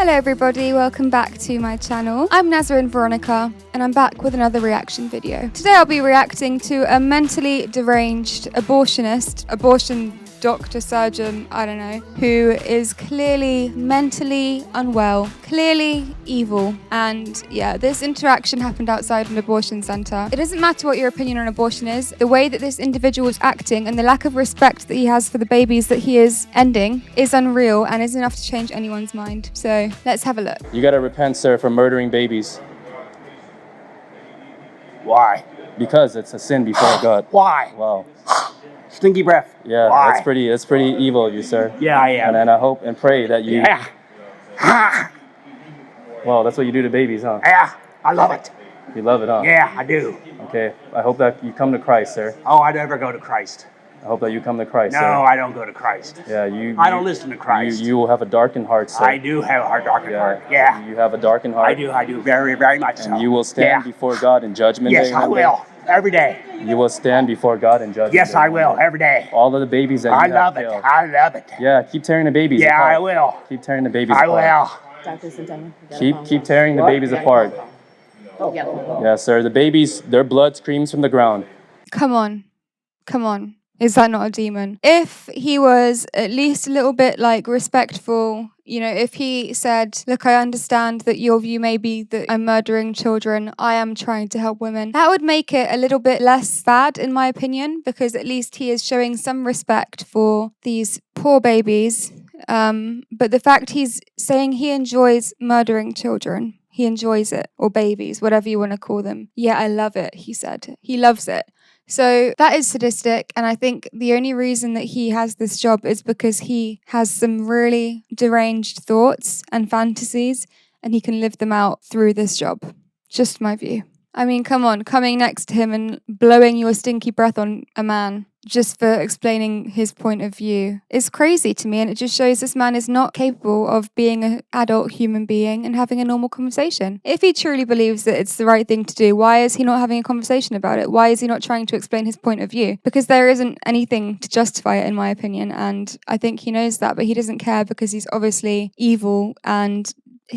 Hello everybody, welcome back to my channel. I'm Nazarene Veronica and I'm back with another reaction video. Today I'll be reacting to a mentally deranged abortionist, abortion doctor, surgeon, I don't know, who is clearly mentally unwell, clearly evil. And yeah, this interaction happened outside an abortion center. It doesn't matter what your opinion on abortion is, the way that this individual is acting and the lack of respect that he has for the babies that he is ending is unreal and is enough to change anyone's mind. So let's have a look. You gotta repent, sir, for murdering babies. Why? Because it's a sin before God. Why? Wow. Stinky breath. Yeah, Why? that's pretty evil of you, sir. Yeah, I am. And I hope and pray that you... Yeah. Well, that's what you do to babies, huh? Yeah, I love it. You love it, huh? Yeah, I do. Okay, I hope that you come to Christ, sir. Oh, I never go to Christ. I hope that you come to Christ, No, sir. I don't go to Christ. Yeah, I don't listen to Christ. You will have a darkened heart, sir. I do have a darkened heart. Yeah. You have a darkened heart. I do, very, very much so. And you will stand before God in judgment day. Yes, I will. Every day. You will stand before God in judgment day. Yes, I will. Every day. All of the babies that you have killed. I love it. Yeah, keep tearing the babies apart. Yeah, I will. Keep tearing the babies I apart. will. Keep tearing the babies apart. Oh. Yeah, sir. The babies, their blood screams from the ground. Come on. Is that not a demon? If he was at least a little bit like respectful, you know, if he said, look, I understand that your view may be that I'm murdering children, I am trying to help women, that would make it a little bit less bad in my opinion, because at least he is showing some respect for these poor babies. But the fact he's saying he enjoys murdering children, he enjoys it, or babies, whatever you want to call them. Yeah, I love it, he said. He loves it. So that is sadistic, and I think the only reason that he has this job is because he has some really deranged thoughts and fantasies, and he can live them out through this job. Just my view. I mean, come on, coming next to him and blowing your stinky breath on a man just for explaining his point of view is crazy to me, and it just shows this man is not capable of being an adult human being and having a normal conversation. If he truly believes that it's the right thing to do, why is he not having a conversation about it? Why is he not trying to explain his point of view? Because there isn't anything to justify it, in my opinion, and I think he knows that, but he doesn't care because he's obviously evil and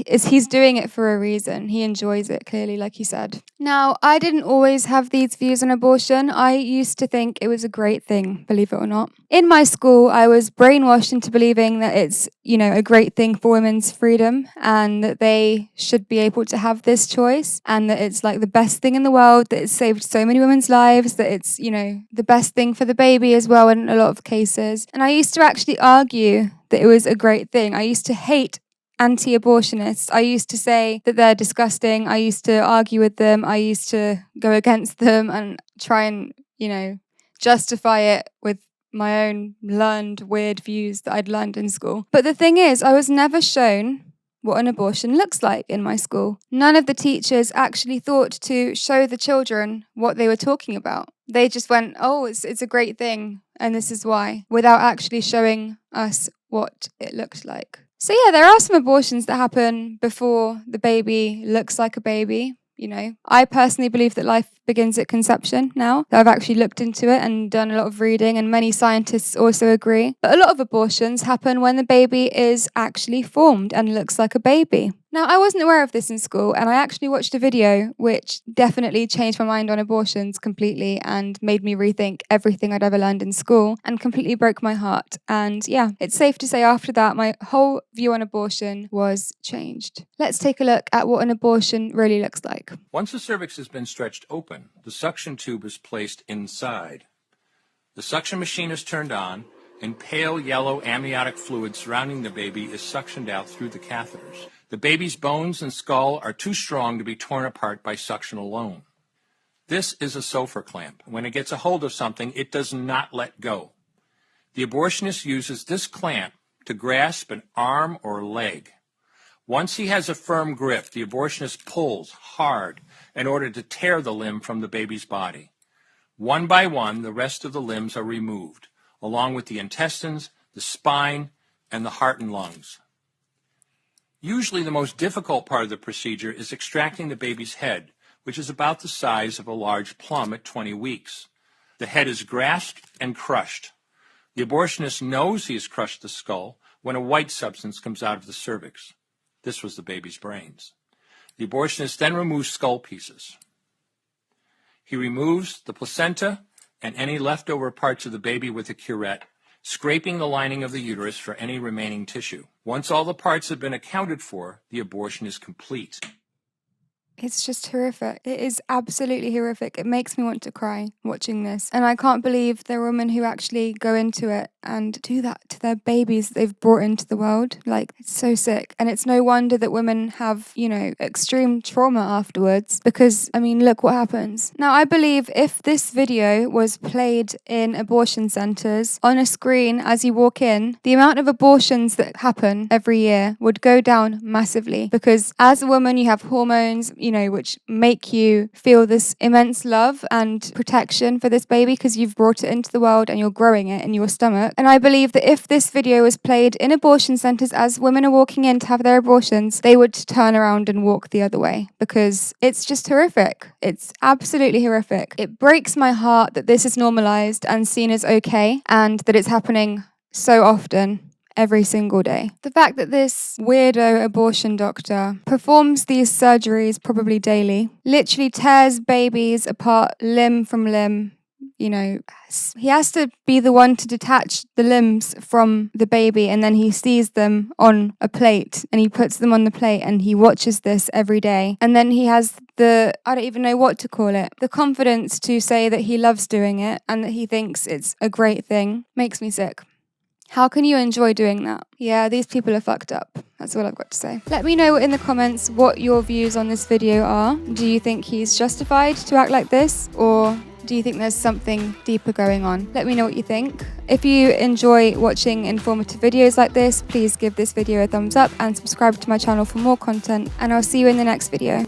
he's doing it for a reason. He enjoys it, clearly, like he said. Now, I didn't always have these views on abortion. I used to think it was a great thing, believe it or not. In my school, I was brainwashed into believing that it's, you know, a great thing for women's freedom and that they should be able to have this choice and that it's like the best thing in the world, that it's saved so many women's lives, that it's, you know, the best thing for the baby as well in a lot of cases. And I used to actually argue that it was a great thing. I used to hate anti-abortionists. I used to say that they're disgusting. I used to argue with them. I used to go against them and try and, you know, justify it with my own learned weird views that I'd learned in school. But the thing is, I was never shown what an abortion looks like in my school. None of the teachers actually thought to show the children what they were talking about. They just went, oh, it's a great thing and this is why, without actually showing us what it looked like. So yeah, there are some abortions that happen before the baby looks like a baby, you know. I personally believe that life begins at conception now. I've actually looked into it and done a lot of reading, and many scientists also agree. But a lot of abortions happen when the baby is actually formed and looks like a baby. Now, I wasn't aware of this in school, and I actually watched a video which definitely changed my mind on abortions completely and made me rethink everything I'd ever learned in school and completely broke my heart. And yeah, it's safe to say after that, my whole view on abortion was changed. Let's take a look at what an abortion really looks like. Once the cervix has been stretched open, the suction tube is placed inside. The suction machine is turned on, and pale yellow amniotic fluid surrounding the baby is suctioned out through the catheters. The baby's bones and skull are too strong to be torn apart by suction alone. This is a sofa clamp. When it gets a hold of something, it does not let go. The abortionist uses this clamp to grasp an arm or leg. Once he has a firm grip, the abortionist pulls hard in order to tear the limb from the baby's body. One by one, the rest of the limbs are removed, along with the intestines, the spine, and the heart and lungs. Usually the most difficult part of the procedure is extracting the baby's head, which is about the size of a large plum at 20 weeks. The head is grasped and crushed. The abortionist knows he has crushed the skull when a white substance comes out of the cervix. This was the baby's brains. The abortionist then removes skull pieces. He removes the placenta and any leftover parts of the baby with a curette, scraping the lining of the uterus for any remaining tissue. Once all the parts have been accounted for, the abortion is complete. It's just horrific. It is absolutely horrific. It makes me want to cry watching this. And I can't believe there are women who actually go into it and do that to their babies that they've brought into the world. Like, it's so sick. And it's no wonder that women have, extreme trauma afterwards because, look what happens. Now, I believe if this video was played in abortion centres on a screen as you walk in, the amount of abortions that happen every year would go down massively because as a woman, you have hormones, which make you feel this immense love and protection for this baby because you've brought it into the world and you're growing it in your stomach. And I believe that if this video was played in abortion centres as women are walking in to have their abortions, they would turn around and walk the other way because it's just horrific. It's absolutely horrific. It breaks my heart that this is normalised and seen as okay and that it's happening so often. Every single day. The fact that this weirdo abortion doctor performs these surgeries probably daily, literally tears babies apart limb from limb, he has to be the one to detach the limbs from the baby and then he sees them on a plate and he puts them on the plate and he watches this every day. And then he has I don't even know what to call it, the confidence to say that he loves doing it and that he thinks it's a great thing. Makes me sick. How can you enjoy doing that? Yeah, these people are fucked up. That's all I've got to say. Let me know in the comments what your views on this video are. Do you think he's justified to act like this? Or do you think there's something deeper going on? Let me know what you think. If you enjoy watching informative videos like this, please give this video a thumbs up and subscribe to my channel for more content. And I'll see you in the next video.